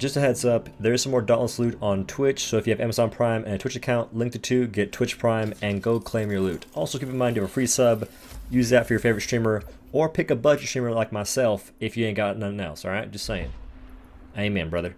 just a heads up, there is some more Dauntless loot on Twitch, so if you have Amazon Prime and a Twitch account, link the two, get Twitch Prime, and go claim your loot. Also keep in mind you have a free sub, use that for your favorite streamer, or pick a budget streamer like myself if you ain't got nothing else, alright? Just saying. Amen, brother.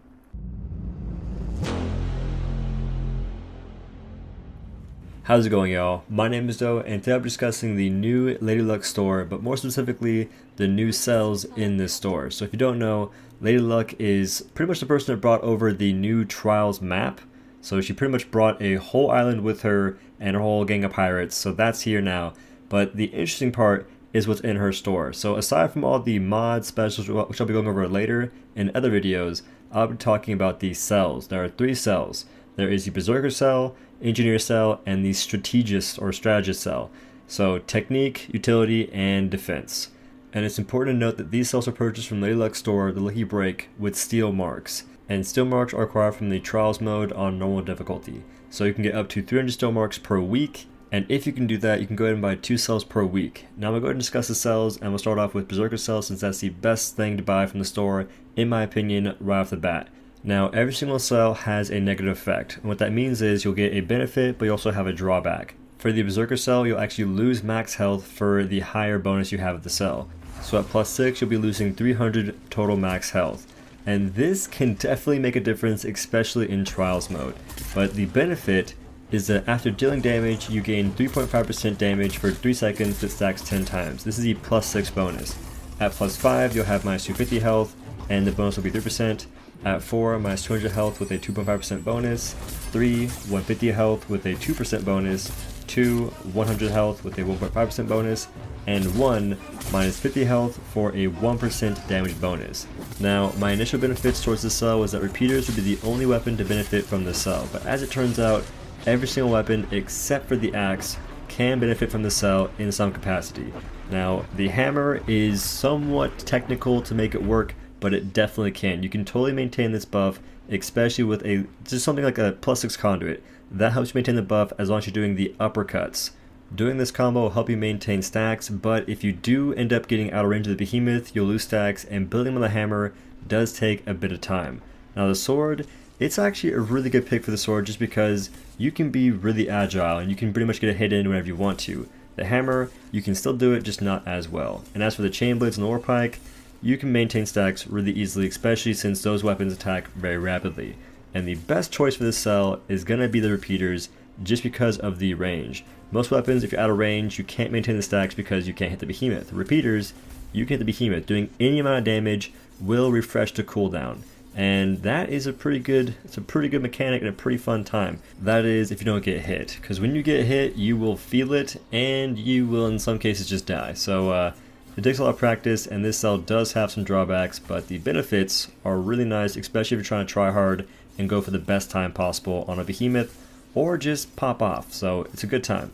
How's it going, y'all? My name is Doe, and today I'm discussing the new Lady Luck store, but more specifically, the new cells in this store. So if you don't know, Lady Luck is pretty much the person that brought over the new Trials map. So she pretty much brought a whole island with her and her whole gang of pirates, so that's here now. But the interesting part is what's in her store. So aside from all the mod specials, which I'll be going over later in other videos, I'll be talking about these cells. There are 3 cells. There is the Berserker cell, Engineer cell, and the Strategist or Strategist cell. So technique, utility, and defense. And it's important to note that these cells are purchased from Lady Luck's store, the Lucky Break, with steel marks. And steel marks are acquired from the Trials mode on normal difficulty. So you can get up to 300 steel marks per week. And if you can do that, you can go ahead and buy 2 cells per week. Now I'm going to go ahead and discuss the cells, and we'll start off with Berserker cell since that's the best thing to buy from the store, in my opinion, right off the bat. Now, every single cell has a negative effect, and what that means is you'll get a benefit, but you also have a drawback. For the Berserker cell, you'll actually lose max health for the higher bonus you have of the cell. So at +6, you'll be losing 300 total max health. And this can definitely make a difference, especially in Trials mode. But the benefit is that after dealing damage, you gain 3.5% damage for 3 seconds that stacks 10 times. This is the +6 bonus. At +5, you'll have -250 health, and the bonus will be 3%. At 4, -200 health with a 2.5% bonus, 3, 150 health with a 2% bonus, 2, 100 health with a 1.5% bonus, and 1, -50 health for a 1% damage bonus. Now, my initial benefits towards this cell was that repeaters would be the only weapon to benefit from this cell, but as it turns out, every single weapon except for the axe can benefit from the cell in some capacity. Now, the hammer is somewhat technical to make it work, but it definitely can. You can totally maintain this buff, especially with just something like a +6 conduit. That helps you maintain the buff as long as you're doing the uppercuts. Doing this combo will help you maintain stacks, but if you do end up getting out of range of the behemoth, you'll lose stacks, and building them with a hammer does take a bit of time. Now the sword, it's actually a really good pick for the sword just because you can be really agile and you can pretty much get a hit in whenever you want to. The hammer, you can still do it, just not as well. And as for the chain blades and the war pike, you can maintain stacks really easily, especially since those weapons attack very rapidly. And the best choice for this cell is going to be the repeaters, just because of the range. Most weapons, if you're out of range, you can't maintain the stacks because you can't hit the behemoth. Repeaters, you can hit the behemoth. Doing any amount of damage will refresh to cooldown. And that is a pretty good mechanic and a pretty fun time. That is if you don't get hit. Because when you get hit, you will feel it, and you will in some cases just die. So, it takes a lot of practice, and this cell does have some drawbacks, but the benefits are really nice, especially if you're trying to try hard and go for the best time possible on a behemoth, or just pop off, so it's a good time.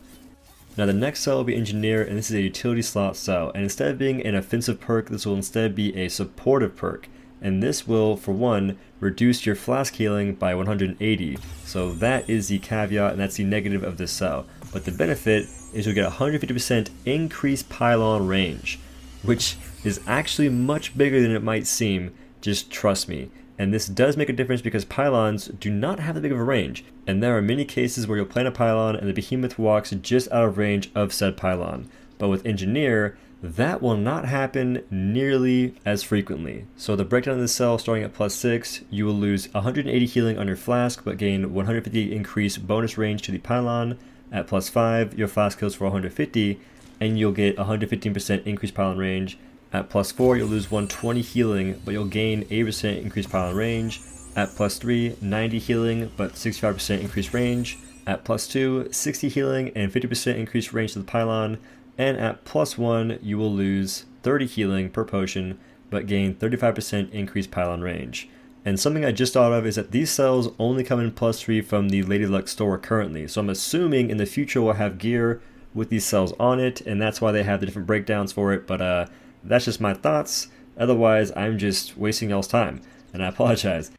Now the next cell will be Engineer, and this is a utility slot cell, and instead of being an offensive perk, this will instead be a supportive perk, and this will, for one, reduce your flask healing by 180, so that is the caveat, and that's the negative of this cell. But the benefit is you'll get 150% increased pylon range, which is actually much bigger than it might seem, just trust me. And this does make a difference because pylons do not have that big of a range, and there are many cases where you'll plant a pylon and the behemoth walks just out of range of said pylon. But with Engineer, that will not happen nearly as frequently. So the breakdown of the cell starting at +6, you will lose 180 healing on your flask, but gain 150 increased bonus range to the pylon. At +5, your flask heals for 150, and you'll get 115% increased pylon range. At +4, you'll lose 120 healing, but you'll gain 80% increased pylon range. At +3, 90 healing, but 65% increased range. At +2, 60 healing and 50% increased range to the pylon. And at +1, you will lose 30 healing per potion, but gain 35% increased pylon range. And something I just thought of is that these cells only come in +3 from the Lady Luck store currently, so I'm assuming in the future we'll have gear with these cells on it, and that's why they have the different breakdowns for it, but that's just my thoughts. Otherwise, I'm just wasting y'all's time, and I apologize.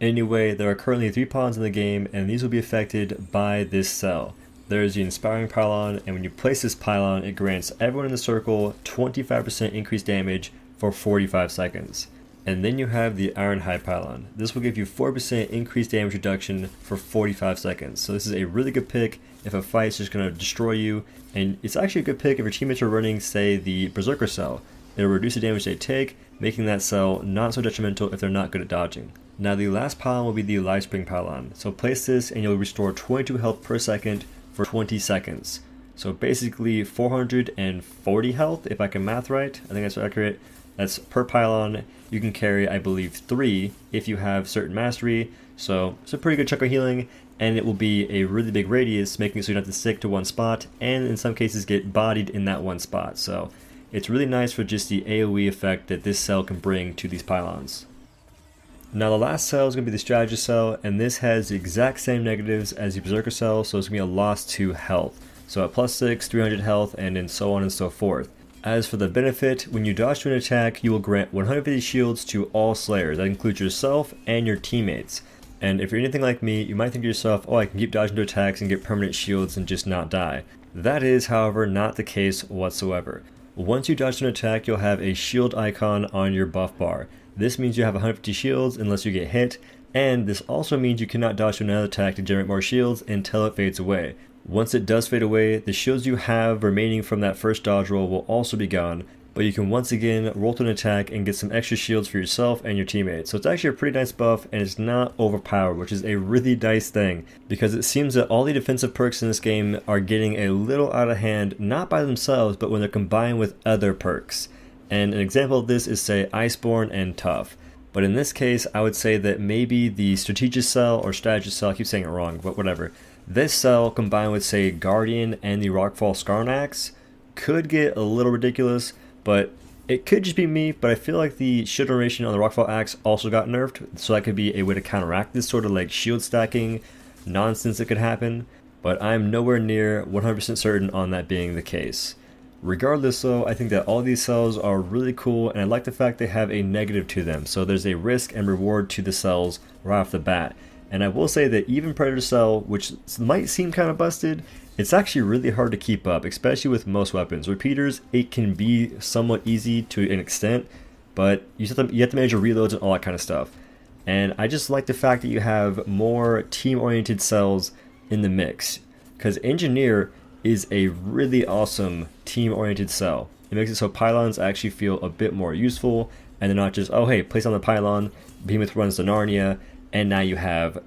Anyway, there are currently 3 pawns in the game, and these will be affected by this cell. There is the Inspiring Pylon, and when you place this pylon, it grants everyone in the circle 25% increased damage for 45 seconds. And then you have the Iron High Pylon. This will give you 4% increased damage reduction for 45 seconds. So this is a really good pick if a fight's just going to destroy you. And it's actually a good pick if your teammates are running, say, the Berserker cell. It'll reduce the damage they take, making that cell not so detrimental if they're not good at dodging. Now the last pylon will be the Lifespring Pylon. So place this and you'll restore 22 health per second for 20 seconds. So basically 440 health, if I can math right. I think that's accurate. That's per pylon. You can carry, I believe, 3 if you have certain mastery. So it's a pretty good chunk of healing, and it will be a really big radius, making it so you don't have to stick to one spot, and in some cases get bodied in that one spot. So it's really nice for just the AoE effect that this cell can bring to these pylons. Now the last cell is going to be the Strategist cell, and this has the exact same negatives as the Berserker cell, so it's going to be a loss to health. So at +6, 300 health, and then so on and so forth. As for the benefit, when you dodge to an attack, you will grant 150 shields to all Slayers. That includes yourself and your teammates. And if you're anything like me, you might think to yourself, oh, I can keep dodging to attacks and get permanent shields and just not die. That is, however, not the case whatsoever. Once you dodge to an attack, you'll have a shield icon on your buff bar. This means you have 150 shields unless you get hit, and this also means you cannot dodge to another attack to generate more shields until it fades away. Once it does fade away, the shields you have remaining from that first dodge roll will also be gone, but you can once again roll to an attack and get some extra shields for yourself and your teammates. So it's actually a pretty nice buff, and it's not overpowered, which is a really nice thing, because it seems that all the defensive perks in this game are getting a little out of hand, not by themselves, but when they're combined with other perks. And an example of this is, say, Iceborne and Tough. But in this case, I would say that maybe the Strategist cell, or Strategist cell, I keep saying it wrong, but whatever. This cell combined with, say, Guardian and the Rockfall Skarnax could get a little ridiculous, but it could just be me, but I feel like the shield duration on the Rockfall Axe also got nerfed, so that could be a way to counteract this sort of like shield stacking nonsense that could happen, but I'm nowhere near 100% certain on that being the case. Regardless though, I think that all these cells are really cool, and I like the fact they have a negative to them, so there's a risk and reward to the cells right off the bat. And I will say that even Predator Cell, which might seem kind of busted, it's actually really hard to keep up, especially with most weapons. Repeaters, it can be somewhat easy to an extent, but you have to manage your reloads and all that kind of stuff. And I just like the fact that you have more team-oriented cells in the mix, because Engineer is a really awesome team-oriented cell. It makes it so pylons actually feel a bit more useful, and they're not just, oh hey, place on the pylon, Behemoth runs to Narnia, and now you have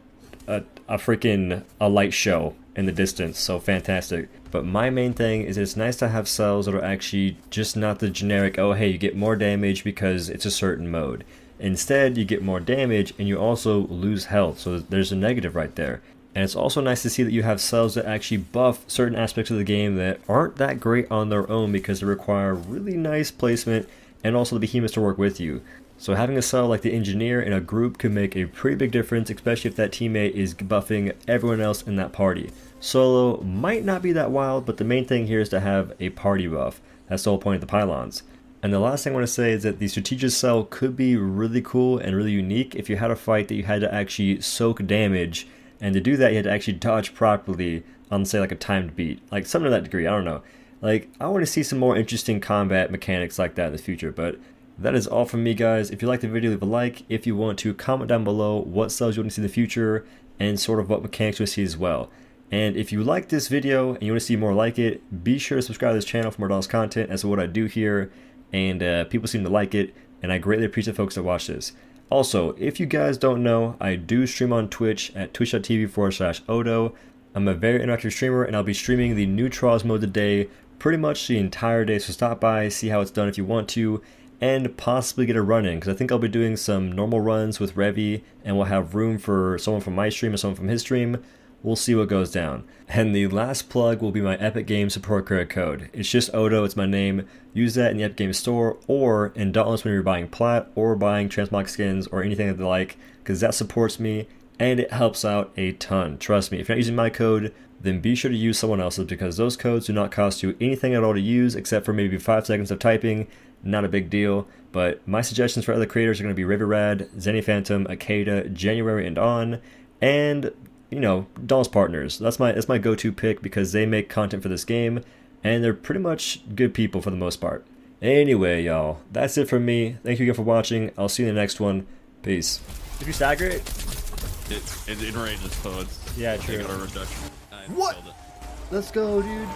a freaking light show in the distance. So fantastic. But my main thing is it's nice to have cells that are actually just not the generic, oh hey, you get more damage because it's a certain mode. Instead, you get more damage and you also lose health, so there's a negative right there. And it's also nice to see that you have cells that actually buff certain aspects of the game that aren't that great on their own because they require really nice placement and also the behemoths to work with you. So having a cell like the Engineer in a group could make a pretty big difference, especially if that teammate is buffing everyone else in that party. Solo might not be that wild, but the main thing here is to have a party buff. That's the whole point of the pylons. And the last thing I want to say is that the Strategist cell could be really cool and really unique if you had a fight that you had to actually soak damage, and to do that you had to actually dodge properly on, say, like a timed beat. Like something to that degree, I don't know. Like, I want to see some more interesting combat mechanics like that in the future, but that is all from me, guys. If you liked the video, leave a like. If you want to, comment down below what cells you want to see in the future and sort of what mechanics you want to see as well. And if you like this video and you want to see more like it, be sure to subscribe to this channel for more Dallas content as to what I do here. And people seem to like it, and I greatly appreciate folks that watch this. Also, if you guys don't know, I do stream on Twitch at twitch.tv/Odo. I'm a very interactive streamer, and I'll be streaming the new Trials mode today, pretty much the entire day, so stop by, see how it's done if you want to, and possibly get a run in, because I think I'll be doing some normal runs with Revy, and we'll have room for someone from my stream and someone from his stream. We'll see what goes down. And the last plug will be my Epic Games support credit code. It's just Odo, it's my name. Use that in the Epic Games store or in Dauntless when you're buying plat or buying transmog skins or anything that they like, because that supports me and it helps out a ton. Trust me, if you're not using my code, then be sure to use someone else's, because those codes do not cost you anything at all to use except for maybe 5 seconds of typing. Not a big deal, but my suggestions for other creators are going to be Riverrad, Zenny Phantom, Akeda, January and on, and you know, Dauntless partners. That's my go-to pick because they make content for this game and they're pretty much good people for the most part. Anyway, y'all, that's it from me. Thank you again for watching. I'll see you in the next one. Peace. Did you stagger it? It enrages, so it's Yeah, true. taking a reduction. What? Let's go, dude.